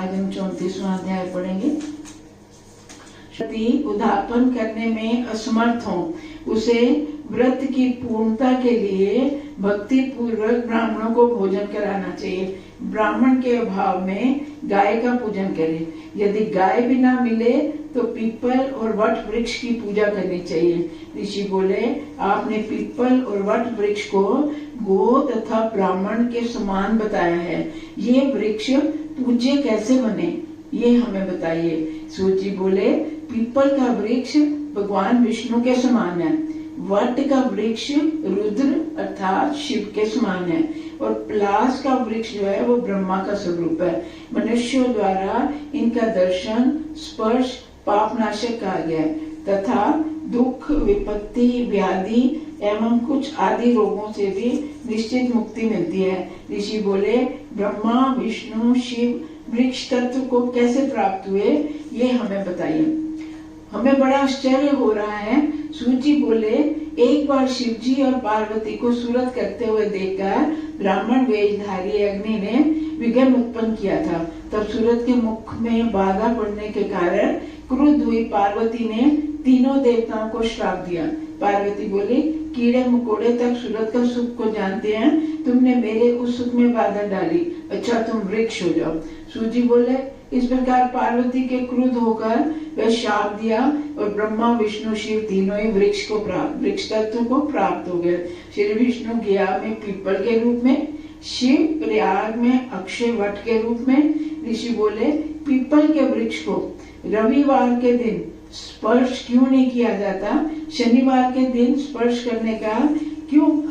आज हम 34वां अध्याय पढ़ेंगे। यदि उदापन करने में असमर्थ हो, उसे व्रत की पूर्णता के लिए भक्ति पूर्वक ब्राह्मणों को भोजन कराना चाहिए। ब्राह्मण के अभाव में गाय का पूजन करे। यदि गाय भी ना मिले तो पीपल और वट वृक्ष की पूजा करनी चाहिए। ऋषि बोले, आपने पीपल और वट वृक्ष को गो तथा ब्राह्मण के समान बताया है। ये वृक्ष पूज्य कैसे बने, ये हमें बताइए। सूत जी बोले, पीपल का वृक्ष भगवान विष्णु के समान है, वट का वृक्ष रुद्र अर्थात शिव के समान है, और पलाश का वृक्ष जो है वो ब्रह्मा का स्वरूप है। मनुष्यों द्वारा इनका दर्शन स्पर्श पापनाशक कहा गया है, तथा दुख विपत्ति व्याधि एवं कुछ आदि रोगों से भी निश्चित मुक्ति मिलती है। ऋषि बोले, ब्रह्मा विष्णु शिव वृक्ष तत्व को कैसे प्राप्त हुए, ये हमें बताइए। हमें बड़ा आश्चर्य हो रहा है। सूत जी बोले, एक बार शिव जी और पार्वती को सूरत करते हुए देखकर ब्राह्मण वेशधारी अग्नि ने विघ्न उत्पन्न किया था। तब सूरत के मुख में बाधा पड़ने के कारण क्रुद्ध हुई पार्वती ने तीनों देवताओं को श्राप दिया। पार्वती बोली, कीड़े मकोड़े तक सूरत का सुख को जानते हैं, तुमने मेरे उस सुख में बाधा डाली, अच्छा तुम वृक्ष हो जाओ। सूत जी बोले, इस प्रकार पार्वती के क्रुद्ध होकर वह शाप दिया और ब्रह्मा विष्णु शिव तीनों ही वृक्ष तत्व को प्राप्त हो गए। श्री विष्णु गया में पीपल के रूप में, शिव प्रयाग में अक्षय वट के रूप में। ऋषि बोले, पीपल के वृक्ष को रविवार के दिन स्पर्श क्यों नहीं किया जाता, शनिवार के दिन स्पर्श करने का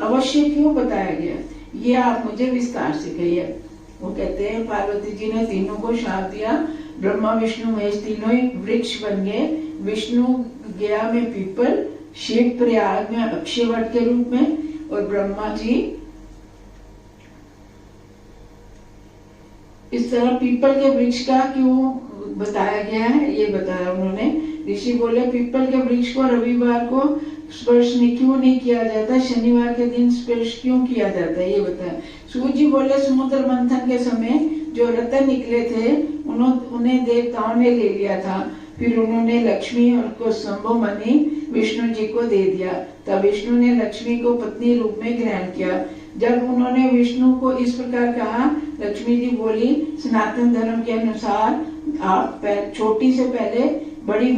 अवश्य क्यों बताया गया, ये आप मुझे विस्तार से कहिए। वो कहते हैं, पार्वती जी ने तीनों को शाप दिया, ब्रह्मा विष्णु महेश तीनों ही वृक्ष बन गए। विष्णु गया में पीपल, शिव प्रयाग में अक्षय वट के रूप में, और ब्रह्मा जी इस तरह पीपल के वृक्ष का क्यों बताया गया है, ये बताया उन्होंने। ऋषि बोले, पीपल के वृक्ष को रविवार को स्पर्श क्यों नहीं किया जाता, शनिवार के दिन स्पर्श क्यों किया जाता है, ये बताया। सूत जी बोले, समुद्र मंथन के समय जो रत्न निकले थे उन्हें देवताओं ने ले लिया था, फिर उन्होंने लक्ष्मी और को संभव मणि विष्णु जी को दे दिया। तब विष्णु ने लक्ष्मी को पत्नी रूप में ग्रहण किया। जब उन्होंने विष्णु को इस प्रकार कहा, लक्ष्मी जी बोली, सनातन धर्म के अनुसार आप छोटी से पहले बड़ी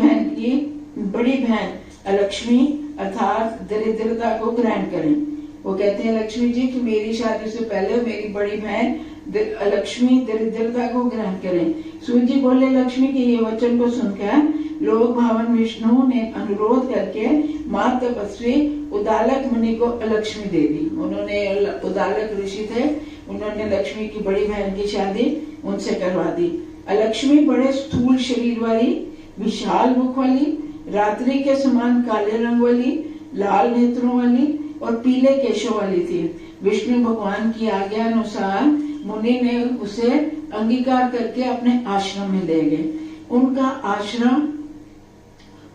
बहन अलक्ष्मी अर्थात दरिद्रता को ग्रहण करें। वो कहते हैं, लक्ष्मी जी कि मेरी शादी से पहले मेरी बड़ी बहन लक्ष्मी दरिद्रता को ग्रहण करें। सूत जी बोले, लक्ष्मी के ये वचन को सुनकर लोक भावन विष्णु ने अनुरोध करके मां तपस्वी उदालक मुनि को लक्ष्मी दे दी। उन्होंने उदालक ऋषि थे, उन्होंने लक्ष्मी की बड़ी बहन की शादी उनसे करवा दी। अलक्ष्मी बड़े स्थूल शरीर वाली, विशाल मुख वाली, रात्रि के समान काले रंग वाली, लाल नेत्रों वाली और पीले केशों वाली थी। विष्णु भगवान की आज्ञा अनुसार मुनि ने उसे अंगीकार करके अपने आश्रम में ले गए। उनका आश्रम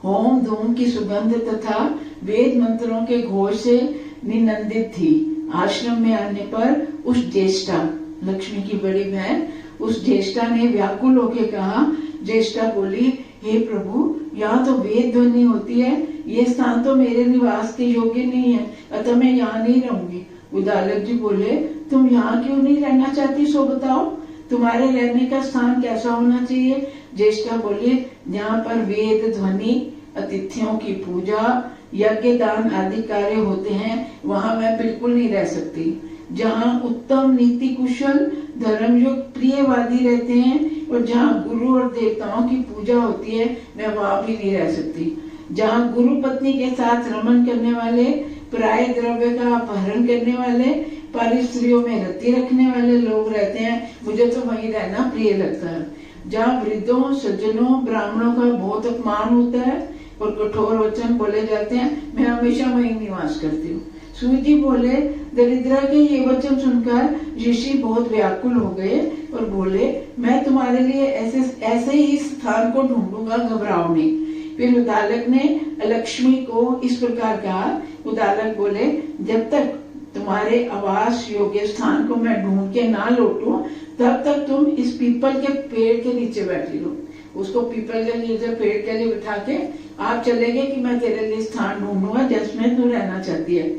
होम धूम की सुगंध तथा वेद मंत्रों के घोष से निनंदित थी। आश्रम में आने पर उस ज्येष्ठा, लक्ष्मी की बड़ी बहन, उस ज्येष्ठा ने व्याकुल होकर कहा। ज्येष्ठा बोली, हे प्रभु, यहाँ तो वेद ध्वनि होती है, ये स्थान तो मेरे निवास के योग्य नहीं है, अतः मैं यहाँ नहीं रहूंगी। उदालक जी बोले, तुम यहाँ क्यों नहीं रहना चाहती, सो बताओ, तुम्हारे रहने का स्थान कैसा होना चाहिए। ज्येष्ठा बोले, जहाँ पर वेद ध्वनि, अतिथियों की पूजा, यज्ञ दान आदि कार्य होते हैं, वहाँ मैं बिल्कुल नहीं रह सकती। जहाँ उत्तम नीति कुशल धर्मयुक्त प्रियवादी रहते हैं और जहाँ गुरु और देवताओं की पूजा होती है, मैं वहाँ भी नहीं रह सकती। जहाँ गुरु पत्नी के साथ रमन करने वाले, पराय द्रव्य का अपहरण करने वाले, पर स्त्रियों में रति रखने वाले लोग रहते हैं, मुझे तो वहीं रहना प्रिय लगता है। जहाँ वृद्धों सज्जनों ब्राह्मणों का बहुत अपमान होता है और कठोर वचन बोले जाते हैं, मैं हमेशा वहीं निवास करती हूँ। सूत जी बोले, दरिद्रा के ये वचन सुनकर ऋषि बहुत व्याकुल हो गए और बोले, मैं तुम्हारे लिए ऐसे ही स्थान को ढूंढूंगा, घबराओ नहीं। फिर उदालक ने लक्ष्मी को इस प्रकार कहा। उदालक बोले, जब तक तुम्हारे आवास योग्य स्थान को मैं ढूंढ के ना लौटूं, तब तक तुम इस पीपल के पेड़ के नीचे बैठी रहो। उसको पीपल के नीचे पेड़ के लिए बिठा के आप चले गए कि मैं तेरे लिए स्थान ढूंढूंगा जिसमें तू रहना चाहती है।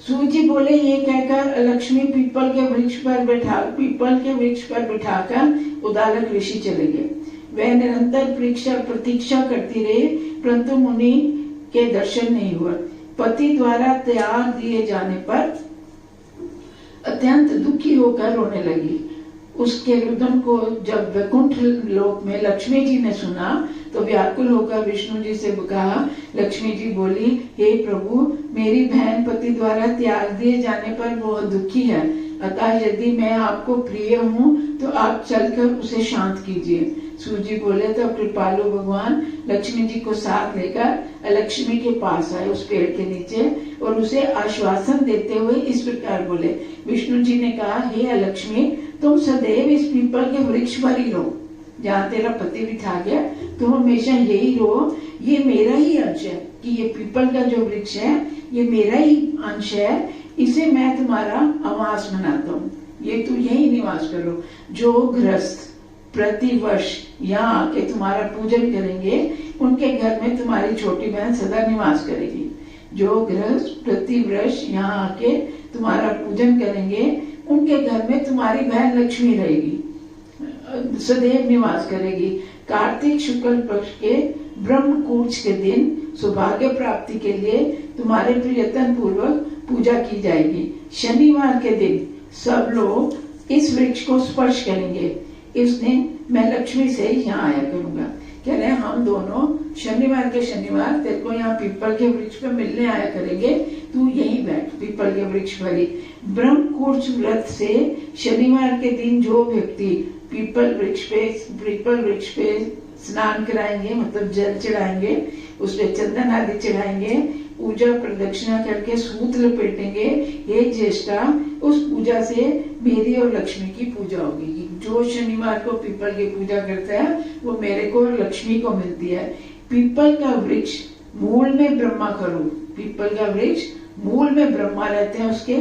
सूत जी बोले, ये कहकर लक्ष्मी पीपल के वृक्ष पर बिठाकर उदालक ऋषि चले गए। वह निरंतर प्रतीक्षा करती रही, परंतु मुनि के दर्शन नहीं हुआ। पति द्वारा त्याग दिए जाने पर अत्यंत दुखी होकर रोने लगी। उसके रुदन को जब वैकुंठ लोक में लक्ष्मी जी ने सुना तो व्याकुल होकर विष्णु जी से कहा। लक्ष्मी जी बोली, हे प्रभु, मेरी बहन पति द्वारा त्याग दिए जाने पर बहुत दुखी है, अतः यदि मैं आपको प्रिय हूँ तो आप चलकर उसे शांत कीजिए। सूजी बोले, तो कृपालु भगवान लक्ष्मी जी को साथ लेकर लक्ष्मी के पास आए उस पेड़ के नीचे और उसे आश्वासन देते हुए इस प्रकार बोले। विष्णु जी ने कहा, हे लक्ष्मी, तुम सदैव इस पीपल के वृक्ष पर ही रहो जहाँ तेरा पति बिठा गया, तुम हमेशा यही रहो। ये मेरा ही अंश है कि ये पीपल का जो वृक्ष है ये मेरा ही अंश है, इसे मैं तुम्हारा आवास बनाता हूँ, ये तू यही निवास करो। जो गृहस्थ प्रतिवर्ष यहाँ आके तुम्हारा पूजन करेंगे उनके घर में तुम्हारी छोटी बहन सदा निवास करेगी। जो गृहस्थ प्रतिवर्ष यहाँ आके तुम्हारा पूजन करेंगे उनके घर में तुम्हारी बहन लक्ष्मी रहेगी, सदैव निवास करेगी। कार्तिक शुक्ल पक्ष के ब्रह्म कूच के दिन सौभाग्य प्राप्ति के लिए तुम्हारे प्रियतन पूर्वक पूजा की जाएगी। शनिवार के दिन सब लोग इस वृक्ष को स्पर्श करेंगे। इस दिन मैं लक्ष्मी से यहाँ आया करूंगा। कह रहे हम दोनों शनिवार के शनिवार तेरे को यहाँ पीपल के वृक्ष पे मिलने आया करेंगे, तू यहीं बैठ पीपल के वृक्ष पर ही। ब्रह्म कूच व्रत से शनिवार के दिन जो व्यक्ति पीपल वृक्ष पे स्नान कराएंगे, मतलब जल चढ़ाएंगे, उसपे चंदन आदि चढ़ाएंगे, पूजा प्रदक्षिणा करके सूत लपेटेंगे, ये ज्येष्ठा, उस पूजा से मेरी और लक्ष्मी की पूजा होगी। जो शनिवार को पीपल की पूजा करता है वो मेरे को और लक्ष्मी को मिलती है। पीपल का वृक्ष मूल में ब्रह्मा खरू, पीपल का वृक्ष मूल में ब्रह्मा रहते हैं, उसके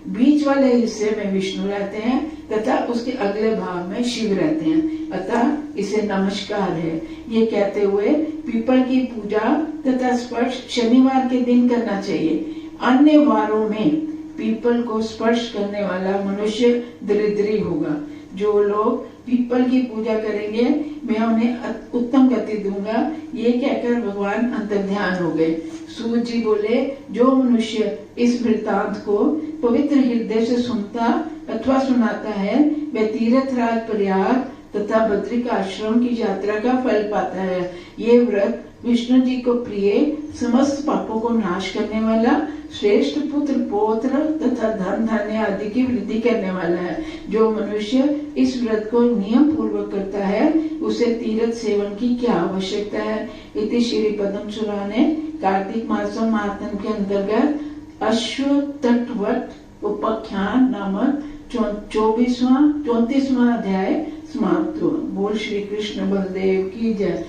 बीच वाले हिस्से में विष्णु रहते हैं तथा उसके अगले भाग में शिव रहते हैं, अतः इसे नमस्कार है। ये कहते हुए पीपल की पूजा तथा स्पर्श शनिवार के दिन करना चाहिए। अन्य वारों में पीपल को स्पर्श करने वाला मनुष्य दरिद्री होगा। जो लोग पीपल की पूजा करेंगे मैं उन्हें उत्तम गति दूंगा, ये कहकर भगवान अंतर्ध्यान हो गए। सूत जी बोले, जो मनुष्य इस वृत्तांत को पवित्र हृदय से सुनता अथवा सुनाता है वह तीर्थराज प्रयाग तथा बद्रिका आश्रम की यात्रा का फल पाता है। ये व्रत विष्णु जी को प्रिय, समस्त पापों को नाश करने वाला, श्रेष्ठ पुत्र पौत्र तथा धन धान्य आदि की वृद्धि करने वाला है। जो मनुष्य इस व्रत को नियम पूर्वक करता है उसे तीर्थ सेवन की क्या आवश्यकता है। इति श्री पद्म सुराने कार्तिक मास महात्म के अंतर्गत अश्व तटवट उपाख्यान नामक 34वां अध्याय समाप्त हुआ। बोल श्री कृष्ण बलदेव की जय।